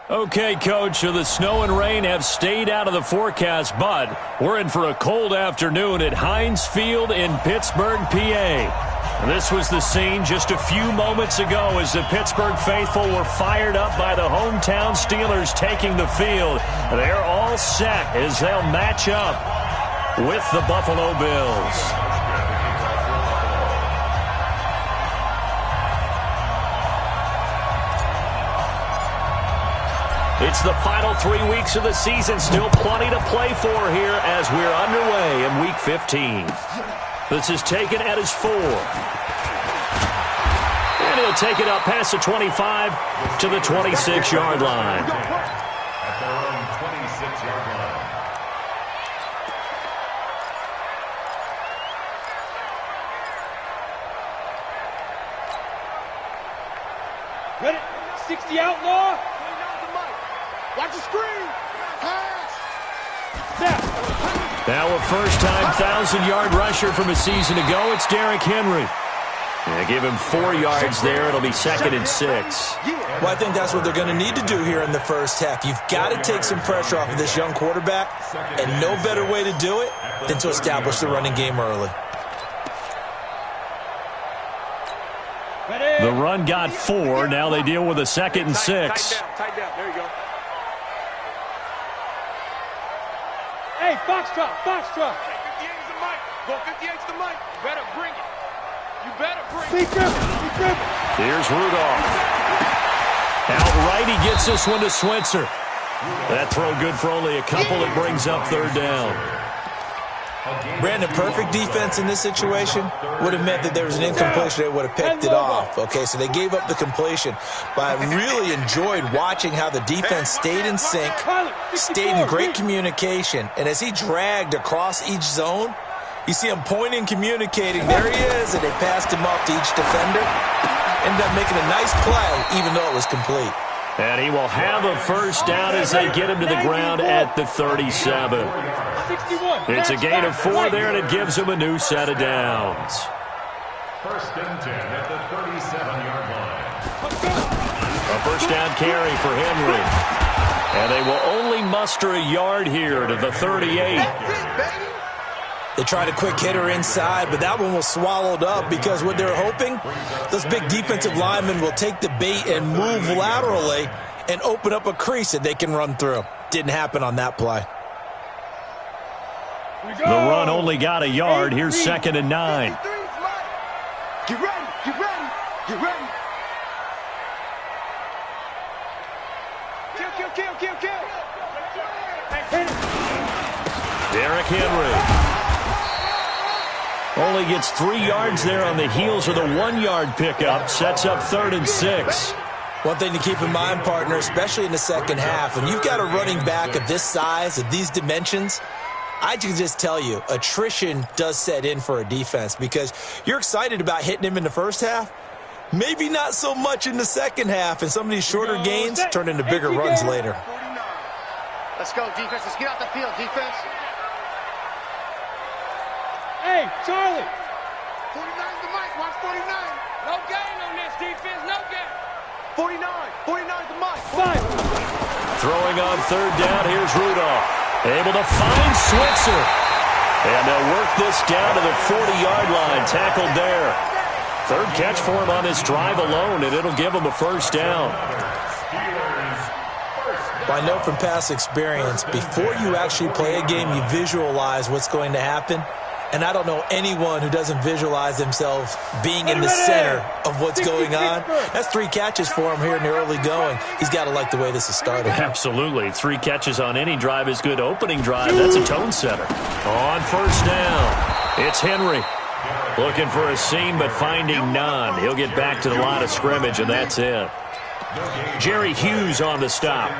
Okay, Coach, so the snow and rain have stayed out of the forecast, but we're in for a cold afternoon at Heinz Field in Pittsburgh, PA. This was the scene just a few moments ago as the Pittsburgh faithful were fired up by the hometown Steelers taking the field. They're all set as they'll match up with the Buffalo Bills. It's the final 3 weeks of the season. Still plenty to play for here as we're underway in Week 15. This is taken at his 4. And he'll take it up past the 25 to the 26-yard line. At their own 26-yard line. Ready? 60 outlaw. Watch the screen. Pass. Now a first-time 1,000-yard rusher from a season ago. It's Derrick Henry. Yeah, give him 4 yards there. It'll be 2nd and 6. Well, I think that's what they're going to need to do here in the first half. You've got to take some pressure off of this young quarterback, and no better way to do it than to establish the running game early. The run got 4. Now they deal with a 2nd and 6. Tight down. There you go. Hey, Foxtrot, Foxtrot. 58 is the mic. Go 58 is the mic. You better bring it. You better bring it. Here's Rudolph. Outright, he gets this one to Switzer. That throw good for only a couple. It brings up 3rd down. Brandon, perfect defense in this situation would have meant that there was an incompletion. They would have picked it off. Okay, so they gave up the completion. But I really enjoyed watching how the defense stayed in sync, stayed in great communication. And as he dragged across each zone, you see him pointing, communicating. There he is, and they passed him off to each defender. Ended up making a nice play, even though it was complete. And he will have a first down as they get him to the ground at the 37. It's a gain of 4 there, and it gives him a new set of downs. 1st and 10 at the 37-yard line. A first down carry for Henry. And they will only muster a yard here to the 38. They tried a quick hitter inside, but that one was swallowed up because what they're hoping, those big defensive linemen will take the bait and move laterally and open up a crease that they can run through. Didn't happen on that play. The run only got a yard. Here's 2nd and 9. Get ready, get ready, get ready. Kill. Derrick Henry. Only gets 3 yards there on the heels of the 1-yard pickup. Sets up 3rd and 6. One thing to keep in mind, partner, especially in the second half, when you've got a running back of this size, of these dimensions, I can just tell you, attrition does set in for a defense because you're excited about hitting him in the first half. Maybe not so much in the second half, and some of these shorter gains turn into bigger runs later. Let's go, defense. Let's get out the field, defense. Hey, Charlie. 49 the mic. Watch 49. No gain on this defense. No gain. 49 the mic. 5. Throwing on 3rd down. Here's Rudolph. Able to find Switzer. And they'll work this down to the 40-yard line. Tackled there. 3rd catch for him on this drive alone, and it'll give him a first down. Well, I know from past experience, before you actually play a game, you visualize what's going to happen. And I don't know anyone who doesn't visualize themselves being in the center of what's going on. That's 3 catches for him here in the early going. He's got to like the way this is starting. Absolutely. 3 catches on any drive is good. Opening drive, that's a tone setter. On first down, it's Henry. Looking for a seam, but finding none. He'll get back to the line of scrimmage, and that's it. Jerry Hughes on the stop.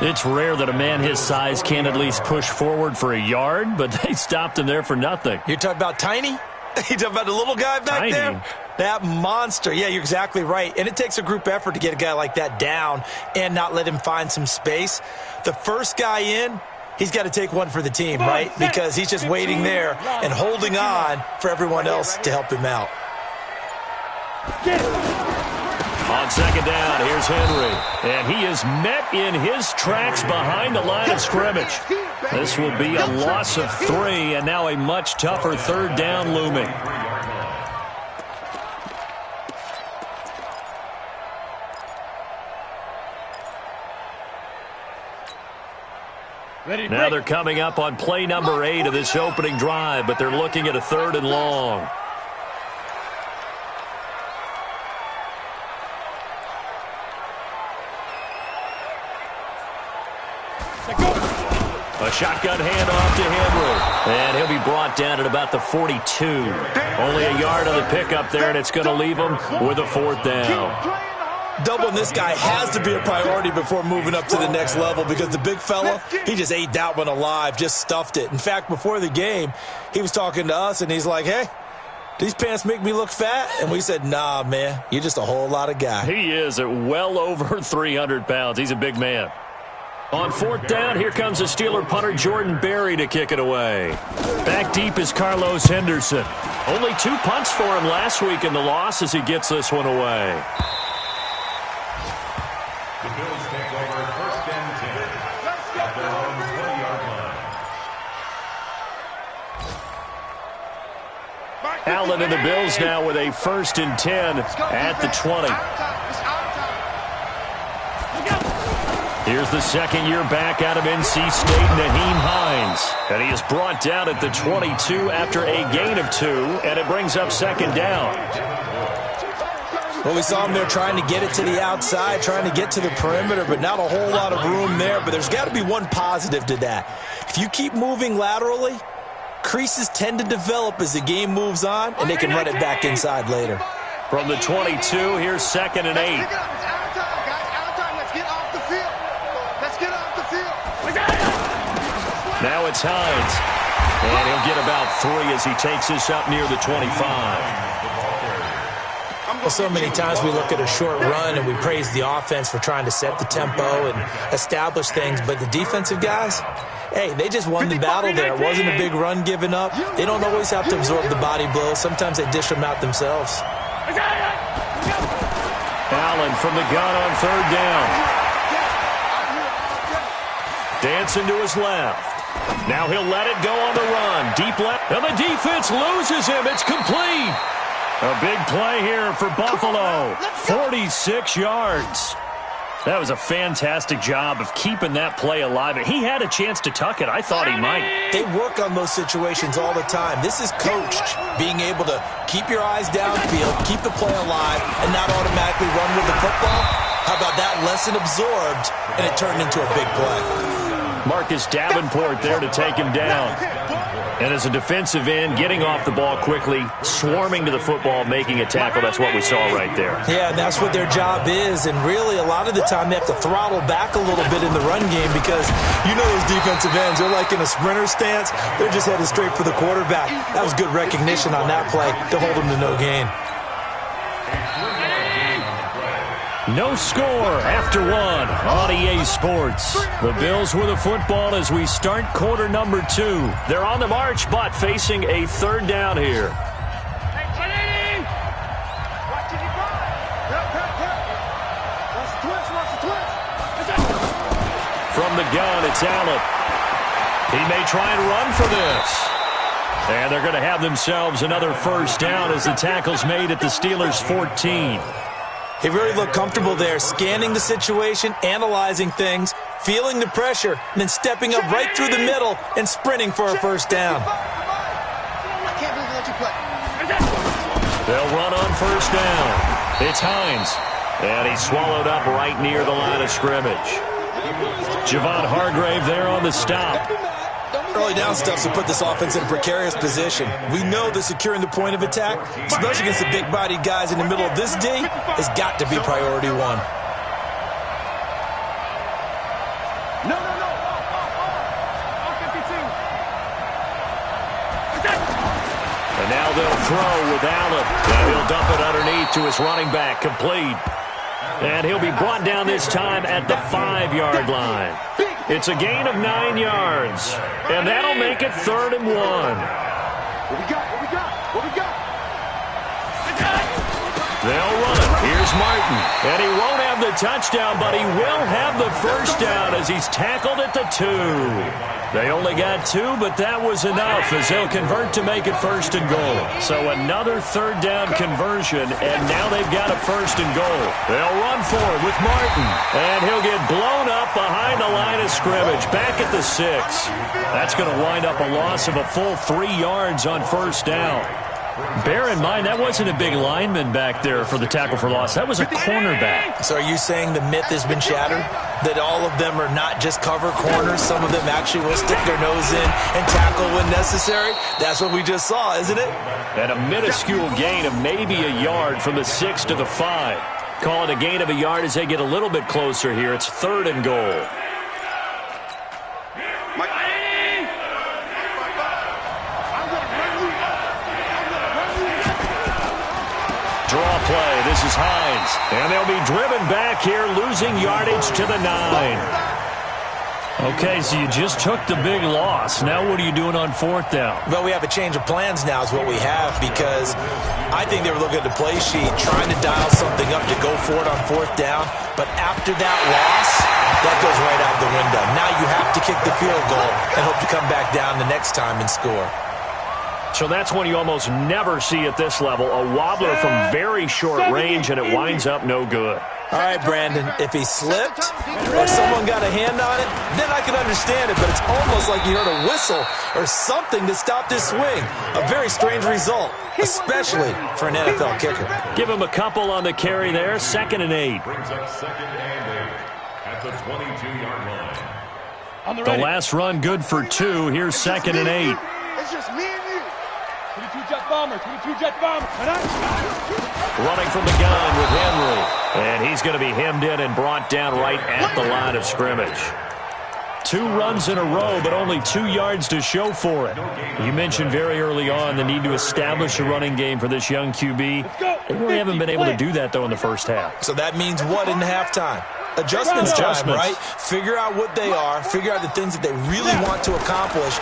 It's rare that a man his size can at least push forward for a yard, but they stopped him there for nothing. You're talking about Tiny? You're talking about the little guy back there? That monster. Yeah, you're exactly right. And it takes a group effort to get a guy like that down and not let him find some space. The first guy in, he's got to take one for the team, right? Because he's just waiting there and holding on for everyone else to help him out. On second down, here's Henry. And he is met in his tracks behind the line of scrimmage. This will be a loss of 3, and now a much tougher third down looming. Now they're coming up on play number 8 of this opening drive, but they're looking at a 3rd and long. A shotgun handoff to Henry. And he'll be brought down at about the 42. Only a yard on the pickup there, and it's going to leave him with a 4th down. Doubling this guy has to be a priority before moving up to the next level because the big fella, he just ate that one alive, just stuffed it. In fact, before the game, he was talking to us, and he's like, hey, these pants make me look fat? And we said, nah, man, you're just a whole lot of guy. He is at well over 300 pounds. He's a big man. On 4th down, here comes the Steeler punter Jordan Berry to kick it away. Back deep is Carlos Henderson. Only 2 punts for him last week in the loss as he gets this one away. The Bills take over 1st and 10 at their own 20-yard line. Allen and the Bills now with a 1st and 10 at the 20. Here's the second-year back out of NC State, Naheem Hines. And he is brought down at the 22 after a gain of 2, and it brings up 2nd down. Well, we saw him there trying to get it to the outside, trying to get to the perimeter, but not a whole lot of room there. But there's got to be one positive to that. If you keep moving laterally, creases tend to develop as the game moves on, and they can run it back inside later. From the 22, here's 2nd and 8. Now it's Hines. And he'll get about 3 as he takes this up near the 25. Well, so many times we look at a short run and we praise the offense for trying to set the tempo and establish things, but the defensive guys, hey, they just won the battle there. It wasn't a big run given up. They don't always have to absorb the body blows. Sometimes they dish them out themselves. Allen from the gun on 3rd down. Dancing to his left. Now he'll let it go on the run. Deep left. And the defense loses him. It's complete. A big play here for Buffalo. 46 yards. That was a fantastic job of keeping that play alive. He had a chance to tuck it. I thought he might. They work on those situations all the time. This is coached, being able to keep your eyes downfield, keep the play alive, and not automatically run with the football. How about that lesson absorbed, and it turned into a big play. Marcus Davenport there to take him down. And as a defensive end, getting off the ball quickly, swarming to the football, making a tackle, that's what we saw right there. Yeah, and that's what their job is. And really, a lot of the time, they have to throttle back a little bit in the run game because you know those defensive ends, they're like in a sprinter stance. They're just headed straight for the quarterback. That was good recognition on that play to hold them to no gain. No score after 1 on EA Sports. The Bills with the football as we start quarter number 2. They're on the march, but facing a 3rd down here. From the gun, it's Allen. He may try and run for this. And they're going to have themselves another 1st down as the tackle's made at the Steelers' 14. He really looked comfortable there, scanning the situation, analyzing things, feeling the pressure, and then stepping up right through the middle and sprinting for a 1st down. I can't believe they let you play. They'll run on 1st down. It's Hines. And he's swallowed up right near the line of scrimmage. Javon Hargrave there on the stop. Early down stuff to put this offense in a precarious position. We know that securing the point of attack, especially against the big-bodied guys in the middle of this D, has got to be priority 1. And now they'll throw with Allen. And he'll dump it underneath to his running back, complete. And he'll be brought down this time at the 5-yard line. It's a gain of 9 yards. And that'll make it 3rd and 1. What we got? They'll run it. Here's Martin. And he won't have the touchdown, but he will have the first down as he's tackled at the 2. They only got 2, but that was enough as they'll convert to make it first and goal. So another third down conversion, and now they've got a first and goal. They'll run for it with Martin, and he'll get blown up behind the line of scrimmage, back at the 6. That's going to wind up a loss of a full 3 yards on first down. Bear in mind, that wasn't a big lineman back there for the tackle for loss. That was a cornerback. So are you saying the myth has been shattered? That all of them are not just cover corners? Some of them actually will stick their nose in and tackle when necessary? That's what we just saw, isn't it? And a minuscule gain of maybe a yard from the 6 to the 5. Call it a gain of a yard as they get a little bit closer here. It's third and goal. Draw play. This is Hines. And they'll be driven back here, losing yardage to the 9. Okay, so you just took the big loss. Now what are you doing on fourth down? Well, we have a change of plans now is what we have, because I think they were looking at the play sheet, trying to dial something up to go for it on fourth down. But after that loss, that goes right out the window. Now you have to kick the field goal and hope to come back down the next time and score. So that's one you almost never see at this level. A wobbler from very short range, and it winds up no good. All right, Brandon, if he slipped or someone got a hand on it, then I can understand it, but it's almost like you heard a whistle or something to stop this swing. A very strange result, especially for an NFL kicker. Give him a couple on the carry there. 2nd and 8. Brings up 2nd and 8 at the 22-yard line. The last run good for 2. Here's 2nd and 8. It's just me and you. 22-jet bomber, 22-jet bomber. Running from the gun with Henry. And he's going to be hemmed in and brought down right at the line of scrimmage. 2 runs in a row, but only 2 yards to show for it. You mentioned very early on the need to establish a running game for this young QB. They really haven't been able to do that, though, in the first half. So that means what in halftime? Adjustments time, right? Figure out what they are, figure out the things that they really want to accomplish,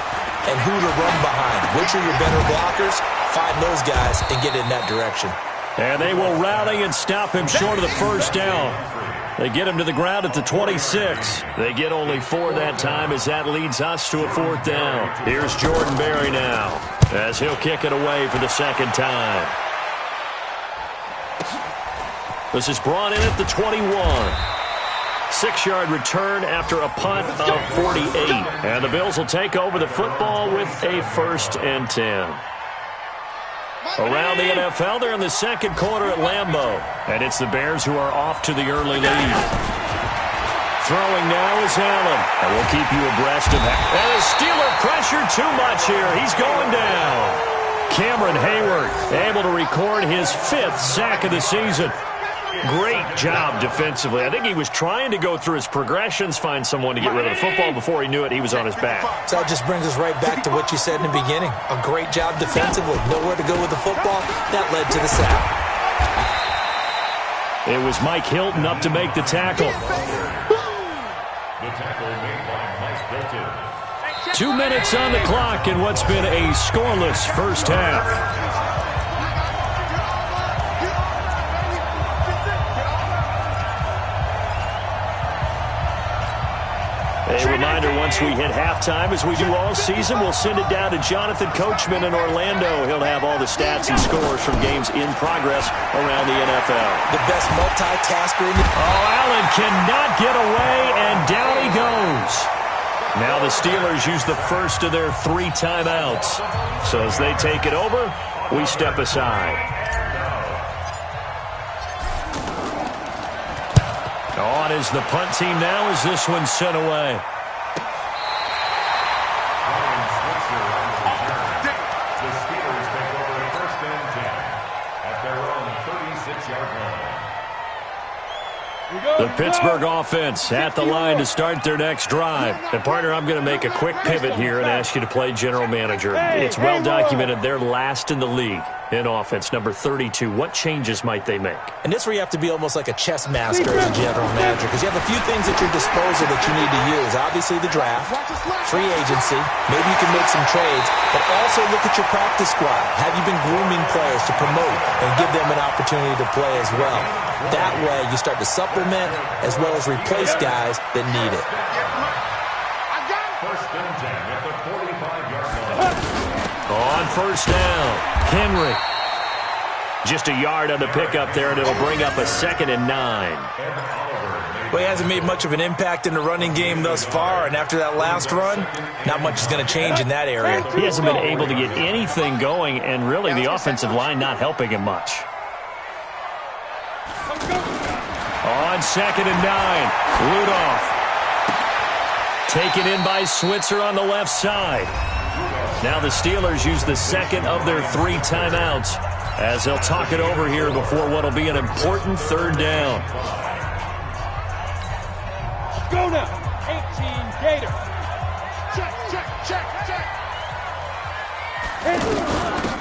and who to run behind. Which are your better blockers? Find those guys and get in that direction. And they will rally and stop him short of the first down. They get him to the ground at the 26. They get only 4 that time as that leads us to a 4th down. Here's Jordan Berry now as he'll kick it away for the 2nd time. This is brought in at the 21. 6-yard return after a punt of 48. And the Bills will take over the football with a 1st and 10. Around the NFL, they're in the 2nd quarter at Lambeau. And it's the Bears who are off to the early lead. Throwing now is Allen. And we'll keep you abreast of that. And the Steeler pressure too much here. He's going down. Cameron Hayward able to record his 5th sack of the season. Great job defensively. I think he was trying to go through his progressions, find someone to get rid of the football. Before he knew it, he was on his back. So that just brings us right back to what you said in the beginning. A great job defensively. Nowhere to go with the football. That led to the sack. It was Mike Hilton up to make the tackle. The tackle made by Mike Hilton. 2 minutes on the clock in what's been a scoreless first half. A reminder, once we hit halftime, as we do all season, we'll send it down to Jonathan Coachman in Orlando. He'll have all the stats and scores from games in progress around the NFL. The best multitasker in the... Allen cannot get away, and down he goes. Now the Steelers use the first of their 3 timeouts. So as they take it over, we step aside. On is the punt team now as this one's sent away. The Steelers take over 1st and 10 at their own 36-yard line. The Pittsburgh offense at the line to start their next drive. And, partner, I'm going to make a quick pivot here and ask you to play general manager. It's well documented they're last in the league in offense, number 32. What changes might they make? And this is where you have to be almost like a chess master as a general manager, because you have a few things at your disposal that you need to use. Obviously the draft, free agency, maybe you can make some trades, but also look at your practice squad. Have you been grooming players to promote and give them an opportunity to play as well? That way you start to supplement as well as replace guys that need it. First and 10 at the 45-yard line. On first down, Henry. Just a yard on the pickup there, and it'll bring up a 2nd and 9. Well, he hasn't made much of an impact in the running game thus far, and after that last run, not much is going to change in that area. He hasn't been able to get anything going, and really the offensive line not helping him much. On 2nd and 9, Rudolph. Taken in by Switzer on the left side. Now the Steelers use the second of their 3 timeouts as they'll talk it over here before what will be an important 3rd down. Go now. 18 Gator. Check, check, check, check.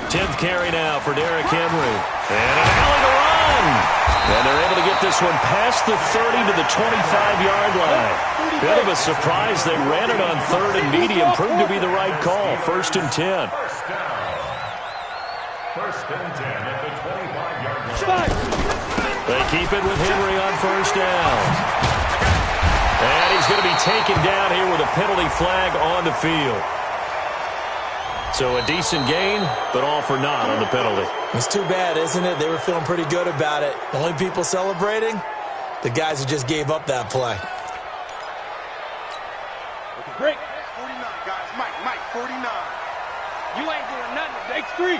10th carry now for Derrick Henry. And an alley to run. And they're able to get this one past the 30 to the 25-yard line. Bit of a surprise. They ran it on 3rd and medium. Proved to be the right call. 1st and 10. First and 10 at the 25-yard line. They keep it with Henry on 1st down. And he's going to be taken down here with a penalty flag on the field. So a decent gain, but all for naught on the penalty. It's too bad, isn't it? They were feeling pretty good about it. The only people celebrating, the guys who just gave up that play. Break. 49, guys. Mike, 49. You ain't doing nothing. X3.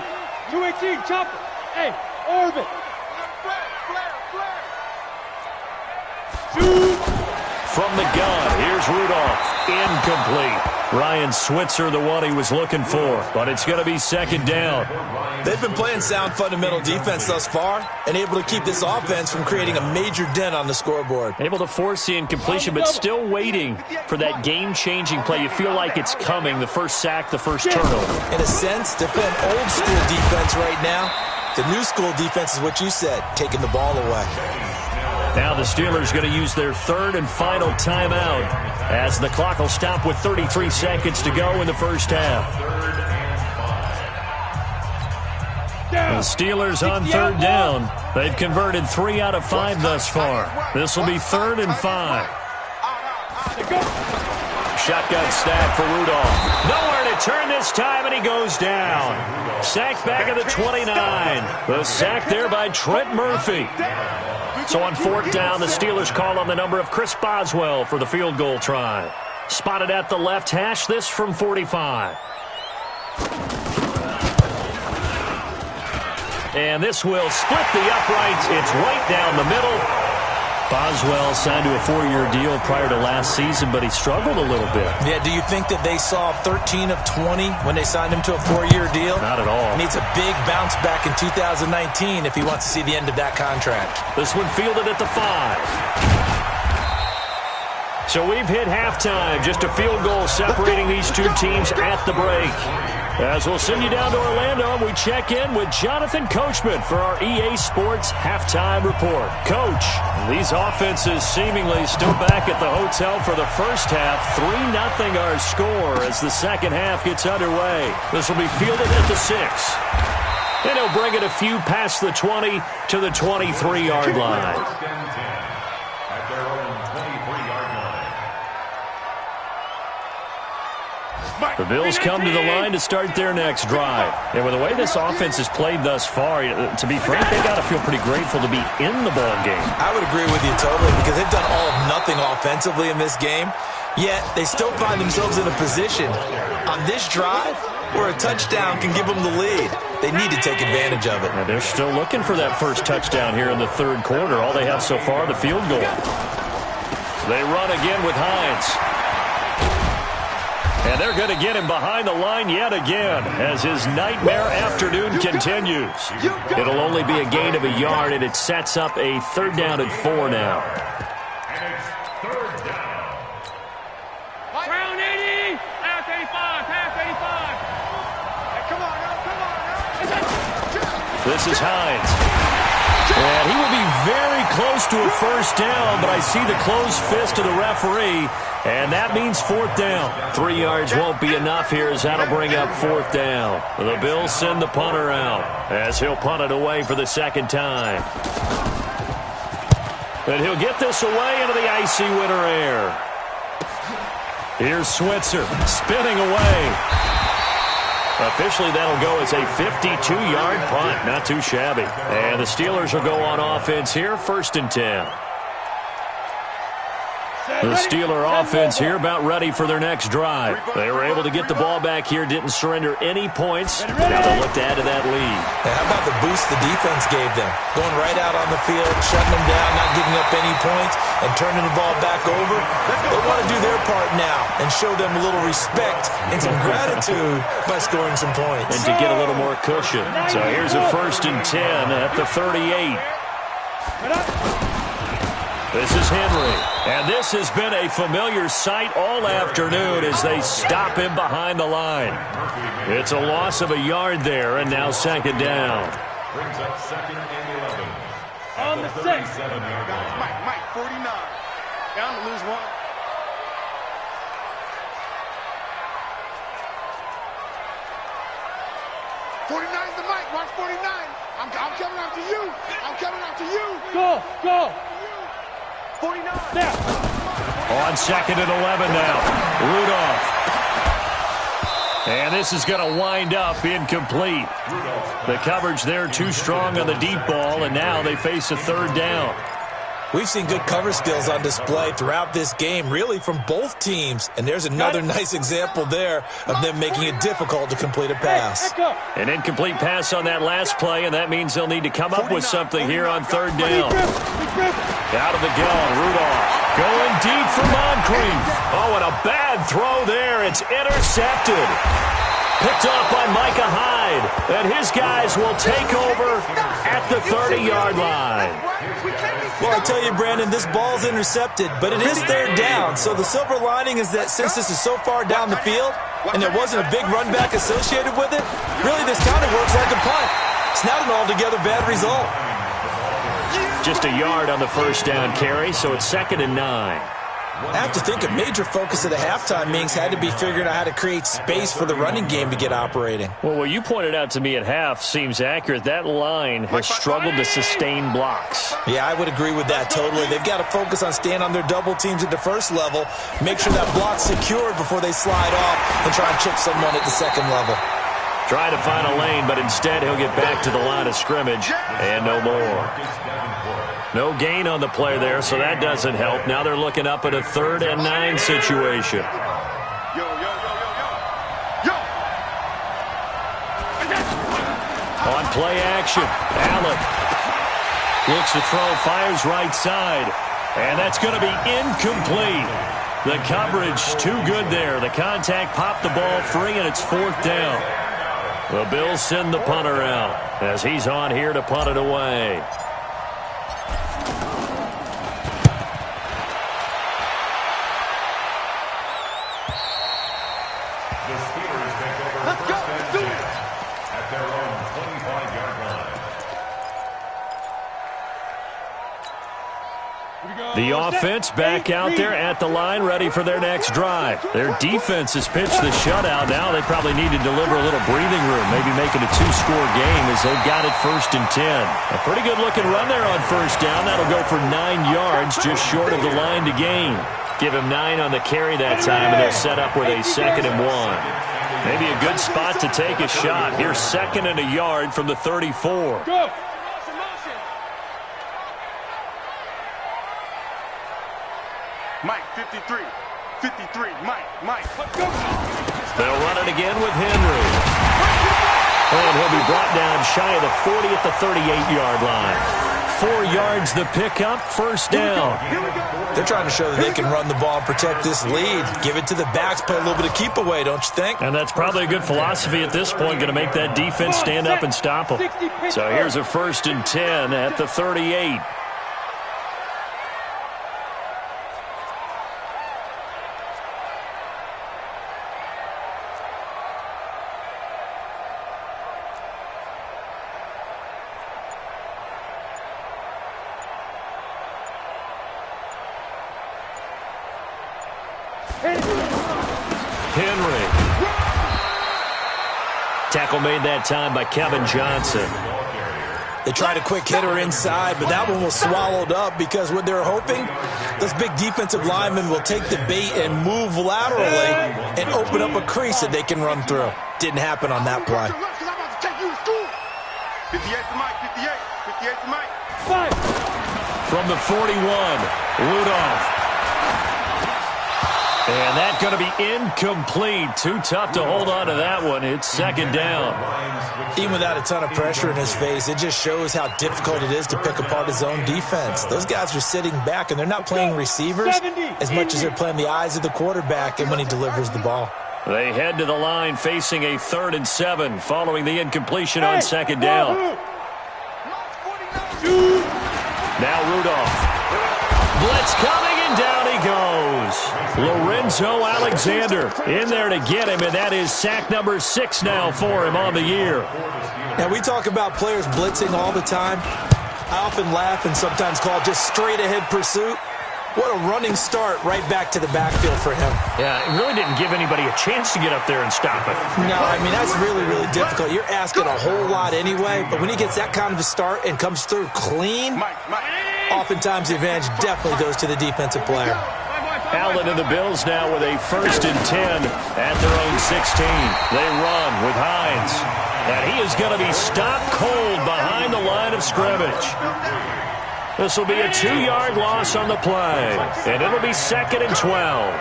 218, chopper. Hey, orbit. Flare. Shoot. From the gun, here's Rudolph. Incomplete. Ryan Switzer, the one he was looking for, but it's going to be 2nd down. They've been playing sound fundamental defense thus far and able to keep this offense from creating a major dent on the scoreboard. Able to force the incompletion, but still waiting for that game-changing play. You feel like it's coming, the first sack, the first turnover. In a sense, they're playing old-school defense right now. The new-school defense is what you said, taking the ball away. Now the Steelers going to use their 3rd and final timeout as the clock will stop with 33 seconds to go in the first half. The Steelers on 3rd down. They've converted 3 out of 5 thus far. This will be 3rd and 5. Shotgun snap for Rudolph. Nowhere to turn this time, and he goes down. Sacked back at the 29. The sack there by Trent Murphy. So on 4th down, the Steelers call on the number of Chris Boswell for the field goal try. Spotted at the left hash, this from 45. And this will split the uprights. It's right down the middle. Boswell signed to a 4-year deal prior to last season, but he struggled a little bit. Yeah, do you think that they saw 13 of 20 when they signed him to a 4-year deal? Not at all. He needs a big bounce back in 2019 if he wants to see the end of that contract. This one fielded at the 5. So we've hit halftime. Just a field goal separating these two teams at the break. As we'll send you down to Orlando, we check in with Jonathan Coachman for our EA Sports Halftime Report. Coach, these offenses seemingly still back at the hotel for the first half. 3-0 our score as the second half gets underway. This will be fielded at the 6. And he'll bring it a few past the 20 to the 23-yard line. The Bills come to the line to start their next drive. And with the way this offense has played thus far, to be frank, they got to feel pretty grateful to be in the ball game. I would agree with you totally because they've done all of nothing offensively in this game, yet they still find themselves in a position on this drive where a touchdown can give them the lead. They need to take advantage of it. And they're still looking for that first touchdown here in the third quarter. All they have so far, the field goal. They run again with Hines. And they're going to get him behind the line yet again as his nightmare afternoon continues. It'll only be a gain of a yard, and it sets up a 3rd down and 4 now. And it's 3rd down. Round 80. Pass 85. Pass 85. Hey, come on now. This is Hines. And he will be very close to a first down, but I see the closed fist of the referee, and that means fourth down. 3 yards won't be enough here as that'll bring up fourth down. The Bills send the punter out as he'll punt it away for the second time. And he'll get this away into the icy winter air. Here's Switzer spinning away. Officially, that'll go as a 52-yard punt. Not too shabby. And the Steelers will go on offense here, 1st and 10. The Steeler offense here about ready for their next drive. They were able to get the ball back here, didn't surrender any points. Now they'll look to add to that lead. How about the boost the defense gave them? Going right out on the field, shutting them down, not giving up any points, and turning the ball back over. They want to do their part now and show them a little respect and some gratitude by scoring some points. And to get a little more cushion. So here's a 1st and 10 at the 38. This is Henry, and this has been a familiar sight all afternoon as they stop him behind the line. It's a loss of a yard there, and now 2nd down. Brings up 2nd and 11. On the 37-yard line. Mike, 49. Down to lose one. '49's the Mike. Watch 49. I'm coming after you. I'm coming after you. Go. 49. There. On 2nd and 11 now. Rudolph. And this is going to wind up incomplete. The coverage there too strong on the deep ball, and now they face a 3rd down. We've seen good cover skills on display throughout this game, really from both teams. And there's another nice example there of them making it difficult to complete a pass. An incomplete pass on that last play, and that means they'll need to come up with something here on 3rd down. Out of the gun, Rudolph going deep for Moncrief. Oh, and a bad throw there. It's intercepted. Picked off by Micah Hyde. And his guys will take over at the 30-yard line. Well, I tell you, Brandon, this ball's intercepted, but it is 3rd down. So the silver lining is that since this is so far down the field and there wasn't a big run back associated with it, really this kind of works like a punt. It's not an altogether bad result. Just a yard on the 1st down carry, so it's 2nd and 9. I have to think a major focus of the halftime meetings had to be figuring out how to create space for the running game to get operating. Well, what you pointed out to me at half seems accurate. That line has struggled to sustain blocks. Yeah, I would agree with that totally. They've got to focus on staying on their double teams at the 1st level, make sure that block's secured before they slide off and try and chip someone at the 2nd level. Try to find a lane, but instead he'll get back to the line of scrimmage and no more. No gain on the play there, so that doesn't help. Now they're looking up at a 3rd and 9 situation. On play action, Allen looks to throw, fires right side, and that's going to be incomplete. The coverage too good there. The contact popped the ball free, and it's 4th down. The Bills send the punter out as he's on here to punt it away. The offense back out there at the line, ready for their next drive. Their defense has pitched the shutout. Now they probably need to deliver a little breathing room, maybe make it a 2-score game as they've got it 1st and 10. A pretty good-looking run there on 1st down. That'll go for 9 yards, just short of the line to gain. Give him 9 on the carry that time, and they're set up with a 2nd and 1. Maybe a good spot to take a shot. Here's 2nd and a yard from the 34. Go. Mike, 53, Mike. They'll run it again with Henry. And he'll be brought down shy of the 40 at the 38-yard line. 4 yards the pickup, 1st down. They're trying to show that they can run the ball and protect this lead. Give it to the backs, play a little bit of keep away, don't you think? And that's probably a good philosophy at this point, going to make that defense stand up and stop them. So here's a 1st and 10 at the 38. Henry. Tackle made that time by Kevin Johnson. They tried a quick hitter inside, but that one was swallowed up because what they're hoping, those big defensive linemen will take the bait and move laterally and open up a crease that they can run through. Didn't happen on that play. 58's the mic, 58. 58's the mic. From the 41, Rudolph. And that's going to be incomplete. Too tough to hold on to that one. It's second down. Even without a ton of pressure in his face, it just shows how difficult it is to pick apart his own defense. Those guys are sitting back, and they're not playing receivers as much as they're playing the eyes of the quarterback and when he delivers the ball. They head to the line facing a 3rd and 7 following the incompletion on second down. Now Rudolph. Blitz coming, and down he goes. Lorenzo Alexander in there to get him, and that is sack number 6 now for him on the year. Now, we talk about players blitzing all the time. I often laugh and sometimes call it just straight-ahead pursuit. What a running start right back to the backfield for him. Yeah, it really didn't give anybody a chance to get up there and stop it. No, I mean, that's really, really difficult. You're asking a whole lot anyway, but when he gets that kind of a start and comes through clean, oftentimes the advantage definitely goes to the defensive player. Allen and the Bills now with a 1st and 10 at their own 16. They run with Hines, and he is going to be stopped cold behind the line of scrimmage. This will be a 2-yard loss on the play, and it'll be 2nd and 12.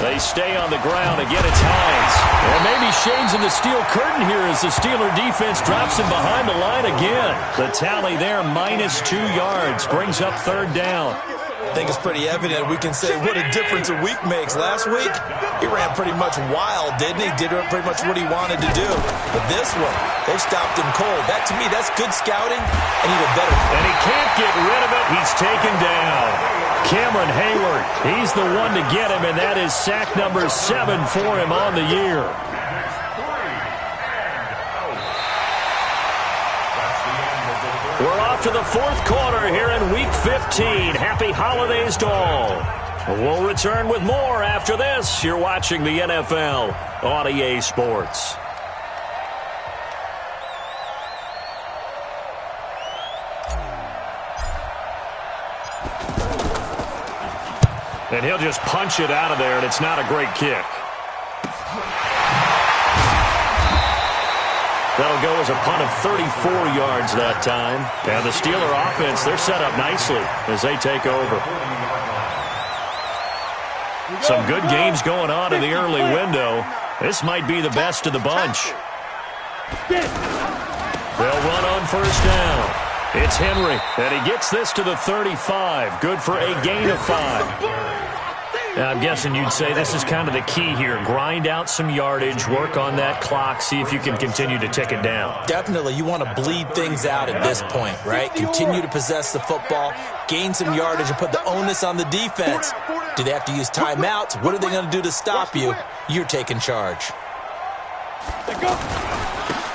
They stay on the ground. Again, it's Hines. And maybe shades of the steel curtain here as the Steeler defense drops him behind the line again. The tally there, -2 yards, brings up 3rd down. I think it's pretty evident. We can say what a difference a week makes. Last week, he ran pretty much wild, didn't he? Did pretty much what he wanted to do. But this one, they stopped him cold. That, to me, that's good scouting and even better. And he can't get rid of it. He's taken down. Cameron Hayward, he's the one to get him, and that is sack number 7 for him on the year. We're off to the 4th quarter here in Week 15. Happy holidays to all. We'll return with more after this. You're watching the NFL on EA Sports. And he'll just punch it out of there, and it's not a great kick. That'll go as a punt of 34 yards that time. And the Steeler offense, they're set up nicely as they take over. Some good games going on in the early window. This might be the best of the bunch. They'll run on 1st down. It's Henry, and he gets this to the 35. Good for a gain of 5. Now, I'm guessing you'd say this is kind of the key here. Grind out some yardage, work on that clock, see if you can continue to tick it down. Definitely. You want to bleed things out at this point, right? Continue to possess the football, gain some yardage, and put the onus on the defense. Do they have to use timeouts? What are they going to do to stop you? You're taking charge.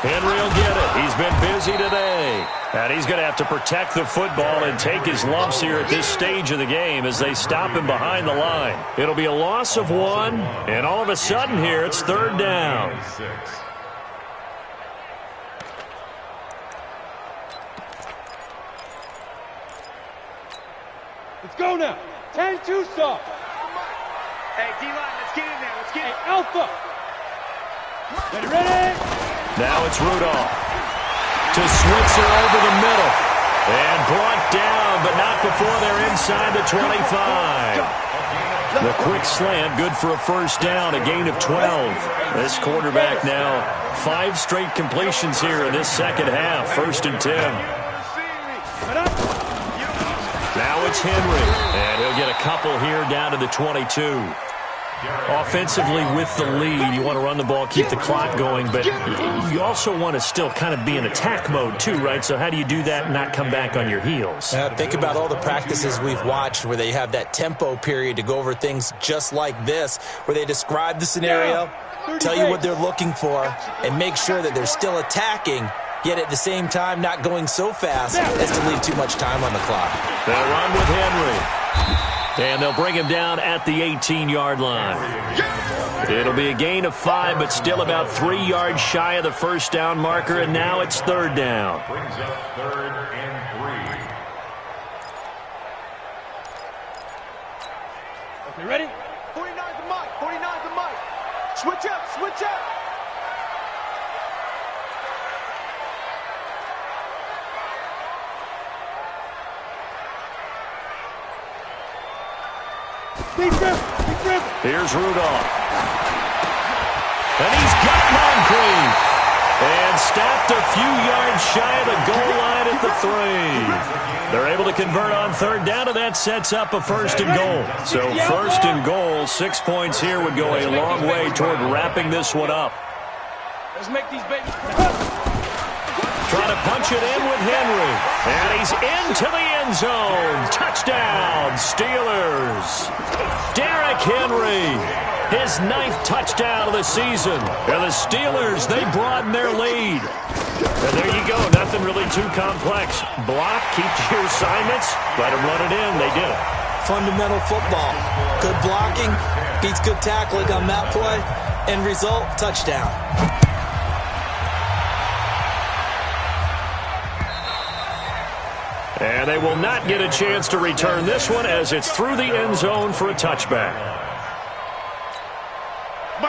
Henry will get it. He's been busy today. And he's going to have to protect the football and take his lumps here at this stage of the game as they stop him behind the line. It'll be a loss of 1, and all of a sudden here it's 3rd down. Let's go now. 10-2 soft. Hey, D-line, let's get in there. Let's get Hey, Alpha. Ready? Now it's Rudolph to Switzer over the middle. And brought down, but not before they're inside the 25. The quick slant, good for a 1st down, a gain of 12. This quarterback now, 5 straight completions here in this second half, 1st and 10. Now it's Henry, and he'll get a couple here down to the 22. Offensively with the lead, you want to run the ball, keep the clock going, but you also want to still kind of be in attack mode too, right? So how do you do that and not come back on your heels? Think about all the practices we've watched where they have that tempo period to go over things just like this, where they describe the scenario, tell you what they're looking for, and make sure that they're still attacking, yet at the same time not going so fast as to leave too much time on the clock. They'll run with Henry. And they'll bring him down at the 18-yard line. It'll be a gain of 5, but still about 3 yards shy of the first down marker, and now it's third down. Brings up 3rd and 3. Okay, ready? 49's the mic. 49's the mic. Switch up. Switch up. Here's Rudolph. And he's got Moncrief. And stopped a few yards shy of the goal line at the 3. They're able to convert on third down, and that sets up a 1st and goal. So 1st and goal, 6 points here would go a long way toward wrapping this one up. Let's make these babies. Trying to punch it in with Henry. And he's into the end zone. Touchdown, Steelers. Derrick Henry, his 9th touchdown of the season. And the Steelers, they broaden their lead. And there you go. Nothing really too complex. Block, keep to your assignments, let them run it in. They did it. Fundamental football. Good blocking beats good tackling on that play. End result, touchdown. And they will not get a chance to return this one as it's through the end zone for a touchback.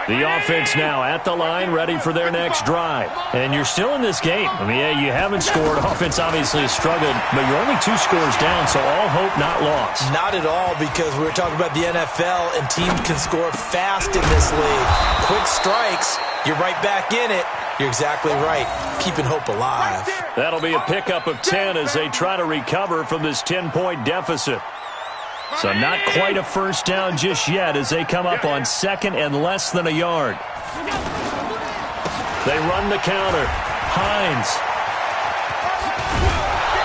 The offense now at the line, ready for their next drive. And you're still in this game. I mean, yeah, you haven't scored. Offense obviously has struggled, but you're only 2 scores down, so all hope not lost. Not at all, because we were talking about the NFL, and teams can score fast in this league. Quick strikes, you're right back in it. You're exactly right. Keeping hope alive. That'll be a pickup of 10 as they try to recover from this 10-point deficit. So not quite a first down just yet as they come up on 2nd and less than a yard. They run the counter. Hines.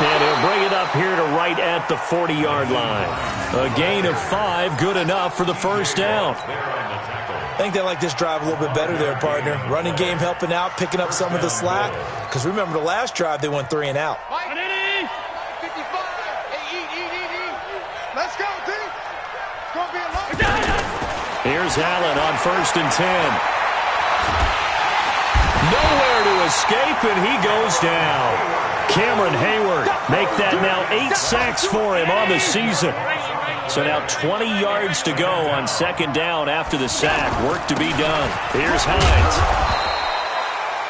And he'll bring it up here to right at the 40-yard line. A gain of 5, good enough for the first down. I think they like this drive a little bit better there, partner. Running game helping out, picking up some of the slack. Because remember the last drive, they went 3 and out. 55. Hey, eat. Let's go, team. It's going to be a long time. Here's Allen on 1st and 10. Nowhere to escape, and he goes down. Cameron Hayward make that now 8 sacks for him on the season. So now 20 yards to go on 2nd down after the sack. Work to be done. Here's Hines.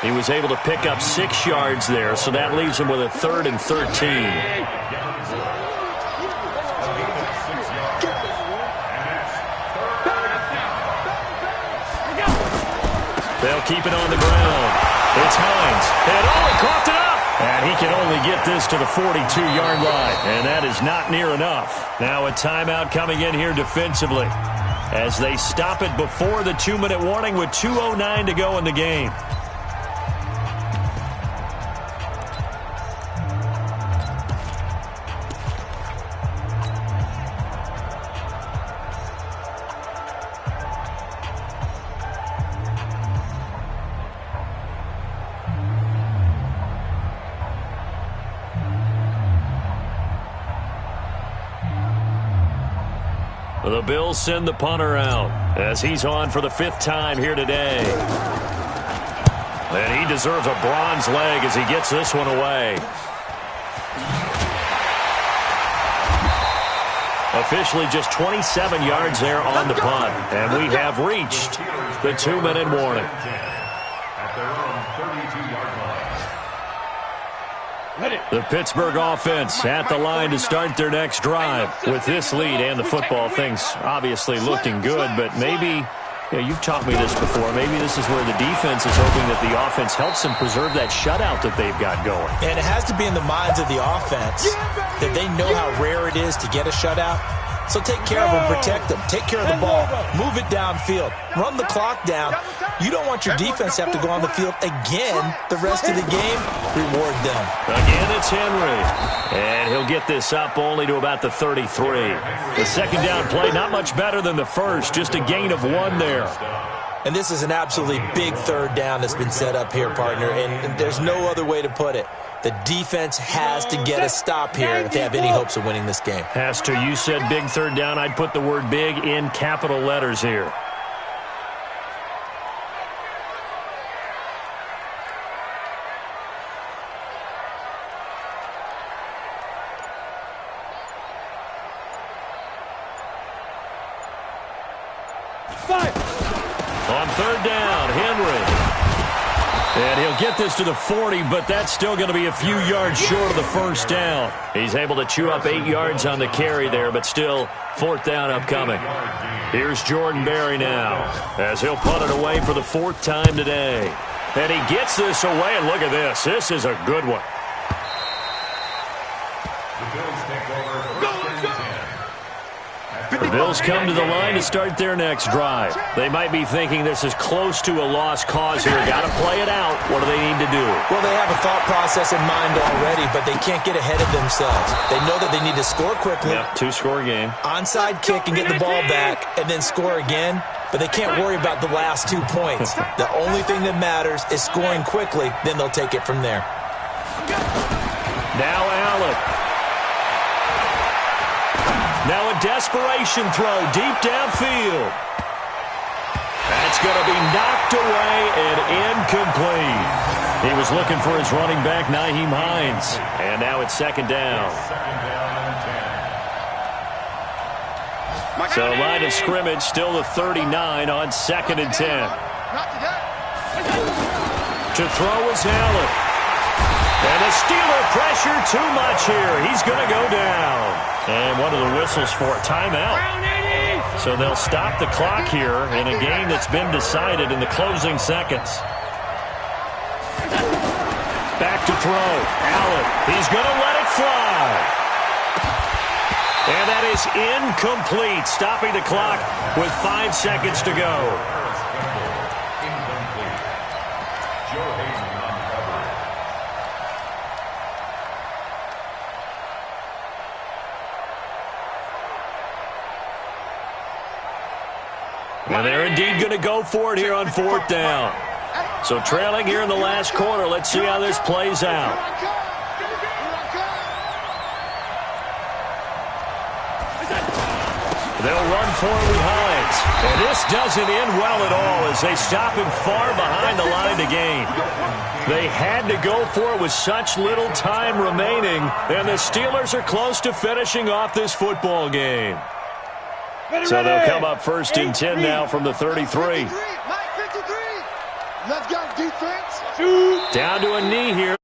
He was able to pick up 6 yards there, so that leaves him with a 3rd and 13. They'll keep it on the ground. It's Hines. And he coughed it up. And he can only get this to the 42-yard line. And that is not near enough. Now a timeout coming in here defensively as they stop it before the 2-minute warning with 2:09 to go in the game. The Bills send the punter out as he's on for the 5th time here today. And he deserves a bronze leg as he gets this one away. Officially just 27 yards there on the punt. And we have reached the 2-minute warning. At their own 32-yard line. The Pittsburgh offense at the line to start their next drive. With this lead and the football, things obviously looking good, but maybe, you've taught me this before, maybe this is where the defense is hoping that the offense helps them preserve that shutout that they've got going. And it has to be in the minds of the offense that they know how rare it is to get a shutout. So take care of them, protect them, take care of the ball, move it downfield, run the clock down. You don't want your defense to have to go on the field again the rest of the game. Reward them. Again, it's Henry. And he'll get this up only to about the 33. The 2nd down play, not much better than the first, just a gain of 1 there. And this is an absolutely big 3rd down that's been set up here, partner, and there's no other way to put it. The defense has to get a stop here if they have any hopes of winning this game. Has to. You said big third down. I'd put the word big in capital letters here. On third down, Henry. And he'll get this to the 40, but that's still going to be a few yards short of the first down. He's able to chew up 8 yards on the carry there, but still fourth down upcoming. Here's Jordan Berry now, as he'll punt it away for the 4th time today. And he gets this away, and look at this. This is a good one. The Bills come to the line to start their next drive. They might be thinking this is close to a lost cause here. Got to play it out. What do they need to do? Well, they have a thought process in mind already, but they can't get ahead of themselves. They know that they need to score quickly. Yep, 2-score game. Onside kick and get the ball back and then score again, but they can't worry about the last 2 points. The only thing that matters is scoring quickly, then they'll take it from there. Now Allen. Now a desperation throw deep downfield. That's going to be knocked away and incomplete. He was looking for his running back, Nyheim Hines. And now it's second down. So line of scrimmage still the 39 on 2nd and 10. To throw is Allen. And the Steeler pressure too much here. He's going to go down. And one of the whistles for a timeout. So they'll stop the clock here in a game that's been decided in the closing seconds. Back to throw. Allen. He's going to let it fly. And that is incomplete. Stopping the clock with 5 seconds to go. And they're indeed going to go for it here on 4th down. So trailing here in the last quarter. Let's see how this plays out. They'll run for it with Hines. And this doesn't end well at all as they stop him far behind the line to gain. They had to go for it with such little time remaining. And the Steelers are close to finishing off this football game. So they'll come up 1st and 10 now from the 33. Let's go, defense. Down to a knee here.